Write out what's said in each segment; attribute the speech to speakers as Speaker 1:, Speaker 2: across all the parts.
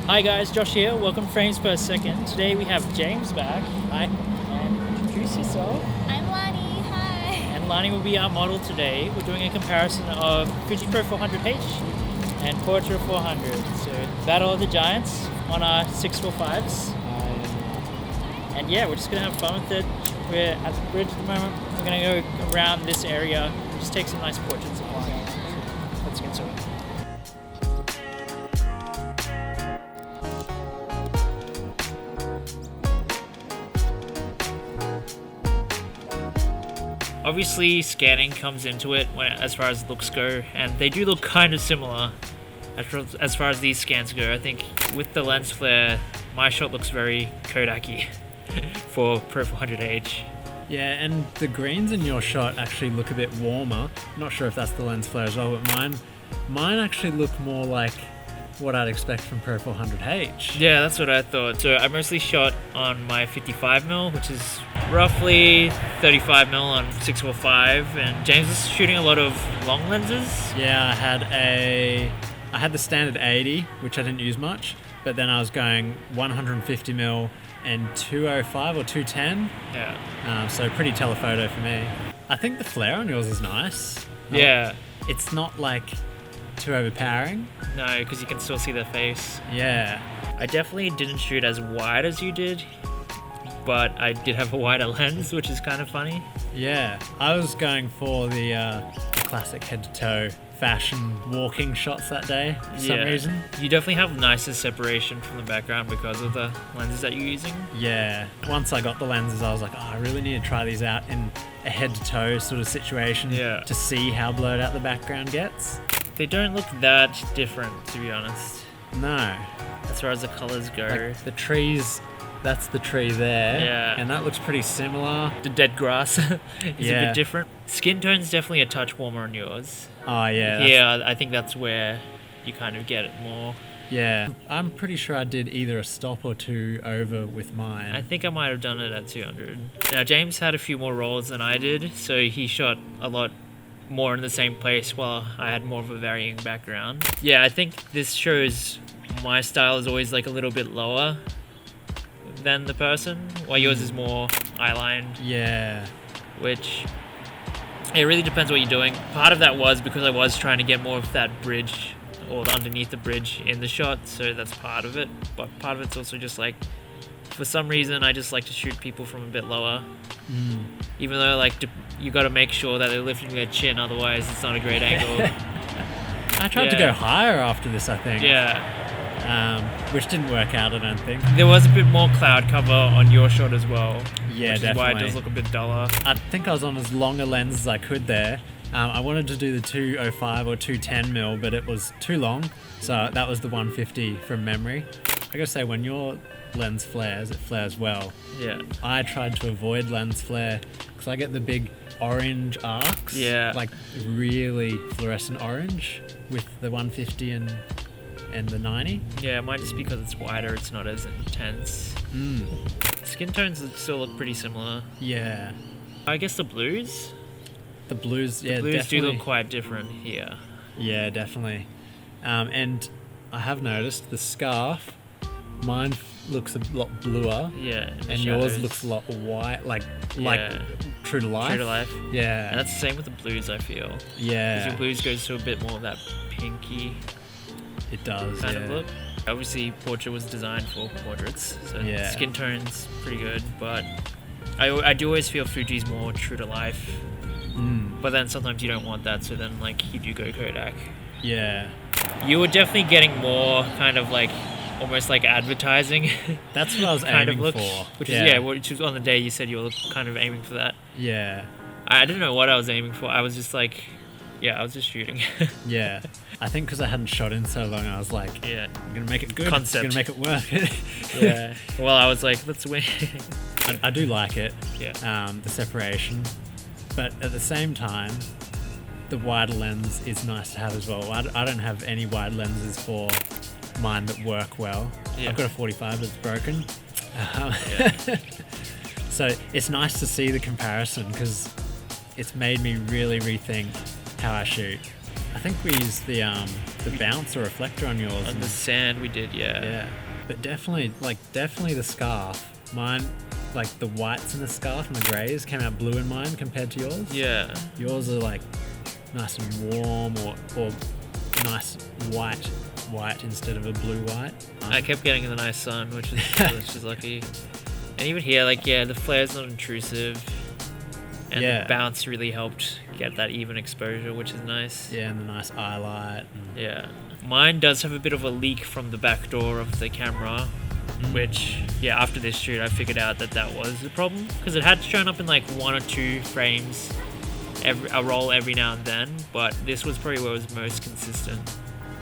Speaker 1: Hi guys, Josh here. Welcome to Frames Per Second. Today we have James back. Hi. And introduce yourself.
Speaker 2: I'm Lani. Hi.
Speaker 1: And Lani will be our model today. We're doing a comparison of Fuji Pro 400H and Portra 400. So Battle of the Giants on our 645s. And yeah, we're just gonna have fun with it. We're at the bridge at the moment. We're gonna go around this area and just take some nice portraits of Lani. So let's get to it. Obviously, scanning comes into it as far as looks go, and they do look kind of similar as far as these scans go. I think with the lens flare, my shot looks very Kodak-y for Pro 400H.
Speaker 3: Yeah, and the greens in your shot actually look a bit warmer. Not sure if that's the lens flare as well, but mine actually look more like what I'd expect from Pro 400H.
Speaker 1: Yeah, that's what I thought. So I mostly shot on my 55mm, which is roughly 35mm on 645, and James was shooting a lot of long lenses.
Speaker 3: Yeah, I had the standard 80, which I didn't use much, but then I was going 150mm and 205 or 210.
Speaker 1: Yeah.
Speaker 3: So pretty telephoto for me. I think the flare on yours is nice.
Speaker 1: Yeah.
Speaker 3: It's not like too overpowering.
Speaker 1: No, because you can still see their face.
Speaker 3: Yeah.
Speaker 1: I definitely didn't shoot as wide as you did, but I did have a wider lens, which is kind of funny.
Speaker 3: Yeah, I was going for the classic head-to-toe fashion walking shots that day for some reason.
Speaker 1: You definitely have nicer separation from the background because of the lenses that you're using.
Speaker 3: Yeah, once I got the lenses, I was like, oh, I really need to try these out in a head-to-toe sort of situation to see how blurred out the background gets.
Speaker 1: They don't look that different, to be honest.
Speaker 3: No.
Speaker 1: As far as the colors go.
Speaker 3: Like the trees, that's the tree there.
Speaker 1: Yeah.
Speaker 3: And that looks pretty similar.
Speaker 1: The dead grass is a bit different. Skin tone's definitely a touch warmer on yours.
Speaker 3: Oh, yeah.
Speaker 1: Yeah, I think that's where you kind of get it more.
Speaker 3: Yeah. I'm pretty sure I did either a stop or two over with mine.
Speaker 1: I think I might have done it at 200. Now, James had a few more rolls than I did, so he shot a lot more in the same place while I had more of a varying background. Yeah, I think this shows my style is always like a little bit lower than the person, while yours is more eyelined.
Speaker 3: Yeah.
Speaker 1: Which, it really depends what you're doing. Part of that was because I was trying to get more of that bridge or underneath the bridge in the shot, so that's part of it. But part of it's also just like, for some reason, I just like to shoot people from a bit lower. Even though, like, you got to make sure that they're lifting their chin, otherwise it's not a great angle.
Speaker 3: I tried to go higher after this, I think.
Speaker 1: Yeah.
Speaker 3: Which didn't work out, I don't think.
Speaker 1: There was a bit more cloud cover on your shot as well.
Speaker 3: Yeah,
Speaker 1: which
Speaker 3: definitely.
Speaker 1: is why it does look a bit duller.
Speaker 3: I think I was on as long a lens as I could there. I wanted to do the 205 or 210 mil, but it was too long, so that was the 150 from memory. I gotta say, when your lens flares, it flares well.
Speaker 1: Yeah.
Speaker 3: I tried to avoid lens flare because I get the big orange arcs.
Speaker 1: Yeah.
Speaker 3: Like really fluorescent orange with the 150 and the 90.
Speaker 1: Yeah, it might just be because it's wider, it's not as intense. Skin tones still look pretty similar.
Speaker 3: Yeah.
Speaker 1: I guess the blues?
Speaker 3: The blues,
Speaker 1: The blues do look quite different here.
Speaker 3: Yeah, definitely. And I have noticed the scarf, mine looks a lot bluer.
Speaker 1: Yeah.
Speaker 3: And yours looks a lot white, like true to life.
Speaker 1: True to life.
Speaker 3: Yeah.
Speaker 1: And that's the same with the blues, I feel.
Speaker 3: Yeah.
Speaker 1: Because your blues goes to a bit more of that pinky
Speaker 3: it does,
Speaker 1: kind of look. Obviously, Portra was designed for portraits, so skin tone's pretty good, but I do always feel Fuji's more true to life. But then sometimes you don't want that, so then like you do go Kodak.
Speaker 3: Yeah.
Speaker 1: You were definitely getting more kind of like almost like advertising.
Speaker 3: That's what I was
Speaker 1: kind
Speaker 3: aiming
Speaker 1: of look,
Speaker 3: for.
Speaker 1: Which was on the day you said you were kind of aiming for that.
Speaker 3: Yeah.
Speaker 1: I didn't know what I was aiming for. I was just like, I was just shooting.
Speaker 3: Yeah. I think because I hadn't shot in so long, I was like, I'm gonna make it good.
Speaker 1: Concept.
Speaker 3: I'm gonna make it work.
Speaker 1: Yeah. Well, I was like, let's win.
Speaker 3: I do like it.
Speaker 1: Yeah.
Speaker 3: The separation. But at the same time, the wider lens is nice to have as well. I don't have any wide lenses for mine that work well.
Speaker 1: Yeah.
Speaker 3: I've got a 45 that's broken. So it's nice to see the comparison because it's made me really rethink how I shoot. I think we used the bounce or reflector on yours.
Speaker 1: On the sand we did, yeah.
Speaker 3: Yeah, but definitely the scarf. Mine, like the whites in the scarf and the greys came out blue in mine compared to yours.
Speaker 1: Yeah.
Speaker 3: Yours are like nice and warm or nice white instead of a blue white.
Speaker 1: I kept getting the nice sun, which is lucky. And even here, like, yeah, the flare's not intrusive. And the bounce really helped get that even exposure, which is nice.
Speaker 3: Yeah, and the nice eye light.
Speaker 1: Yeah. Mine does have a bit of a leak from the back door of the camera, which, yeah, after this shoot, I figured out that was the problem. Because it had shown up in like 1 or 2 frames, a roll every now and then, but this was probably where it was most consistent.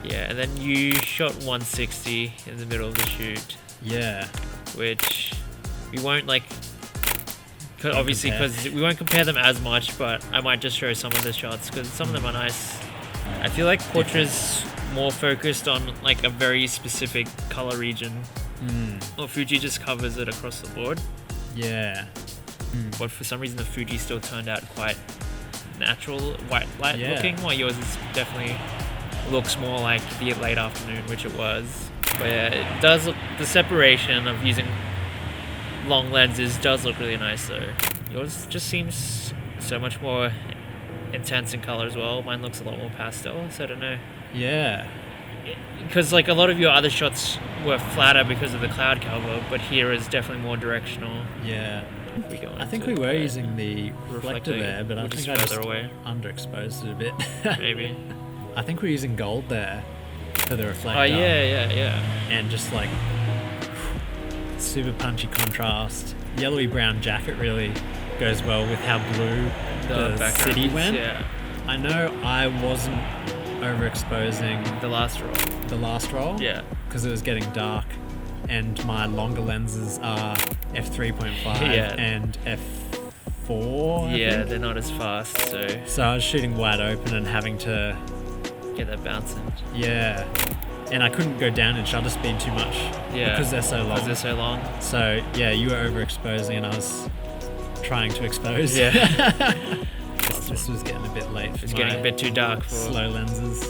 Speaker 1: Yeah, and then you shot 160 in the middle of the shoot.
Speaker 3: Yeah.
Speaker 1: Which we won't like... Obviously, because we won't compare them as much, but I might just show some of the shots because some of them are nice. I feel like Portra's more focused on like a very specific color region, or Fuji just covers it across the board.
Speaker 3: Yeah.
Speaker 1: But for some reason, the Fuji still turned out quite natural, white light looking, while yours is definitely looks more like the late afternoon, which it was. But yeah, it does look, the separation of using long lenses does look really nice though. Yours just seems so much more intense in color as well. Mine looks a lot more pastel, so I don't know.
Speaker 3: Yeah.
Speaker 1: Because like a lot of your other shots were flatter because of the cloud cover, but here is definitely more directional.
Speaker 3: Yeah. I think we were using the reflector there, but I think I just underexposed it a bit.
Speaker 1: Maybe.
Speaker 3: I think we're using gold there for the reflector.
Speaker 1: Oh yeah.
Speaker 3: And just like super punchy contrast. Yellowy brown jacket really goes well with how blue the city went. Yeah. I know I wasn't overexposing
Speaker 1: the last roll. Yeah.
Speaker 3: Because it was getting dark, and my longer lenses are f3.5 and f4.
Speaker 1: Yeah, they're not as fast,
Speaker 3: so I was shooting wide open and having to
Speaker 1: get that bounce in.
Speaker 3: Yeah. And I couldn't go down in shutter speed too much. Yeah. Because they're so long. So yeah, you were overexposing and I was trying to expose.
Speaker 1: Yeah.
Speaker 3: This was getting a bit late.
Speaker 1: It's getting a bit too dark for
Speaker 3: slow lenses.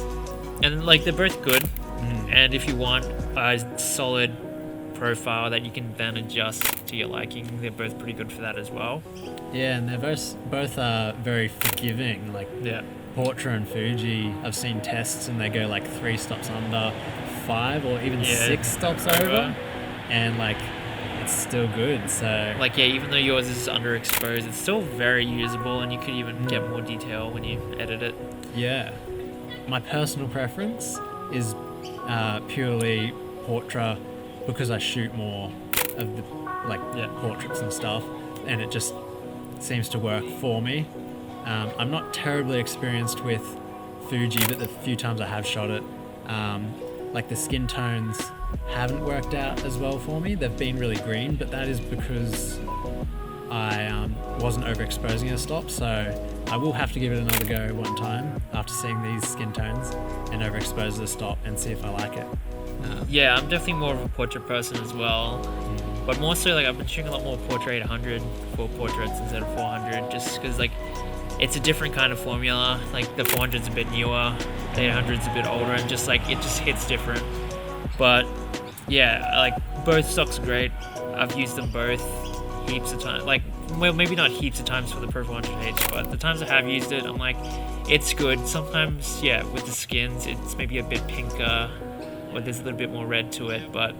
Speaker 1: And like they're both good. And if you want a solid profile that you can then adjust to your liking, they're both pretty good for that as well.
Speaker 3: Yeah, and they're both very forgiving. Like Portra and Fuji, I've seen tests and they go like 3 stops under, 5 or even 6 stops over, and like it's still good. So
Speaker 1: like even though yours is underexposed, it's still very usable, and you could even get more detail when you edit it.
Speaker 3: Yeah, my personal preference is purely Portra because I shoot more of the portraits and stuff, and it just seems to work for me. I'm not terribly experienced with Fuji, but the few times I have shot it, like the skin tones haven't worked out as well for me. They've been really green, but that is because I wasn't overexposing a stop, so I will have to give it another go one time after seeing these skin tones and overexpose the stop and see if I like it.
Speaker 1: Yeah, I'm definitely more of a portrait person as well. But more so, like, I've been shooting a lot more Portra 800 for portraits instead of 400, just because, like, it's a different kind of formula. Like, the 400's a bit newer, the 800's a bit older, and just, like, it just hits different. But, yeah, like, both stocks are great. I've used them both heaps of times. Like, well, maybe not heaps of times for the Pro 400H, but the times I have used it, I'm like, it's good. Sometimes, yeah, with the skins, it's maybe a bit pinker, or there's a little bit more red to it, but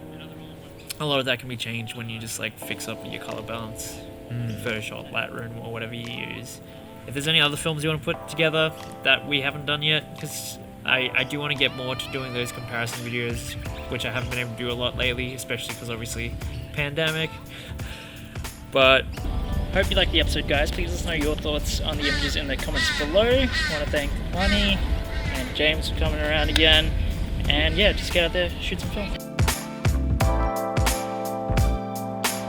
Speaker 1: a lot of that can be changed when you just like fix up your color balance in Photoshop, Lightroom, or whatever you use. If there's any other films you want to put together that we haven't done yet, because I do want to get more to doing those comparison videos, which I haven't been able to do a lot lately, especially because obviously pandemic. But
Speaker 4: hope you liked the episode, guys. Please let us know your thoughts on the images in the comments below. I want to thank Lonnie and James for coming around again, and yeah, just get out there, shoot some film.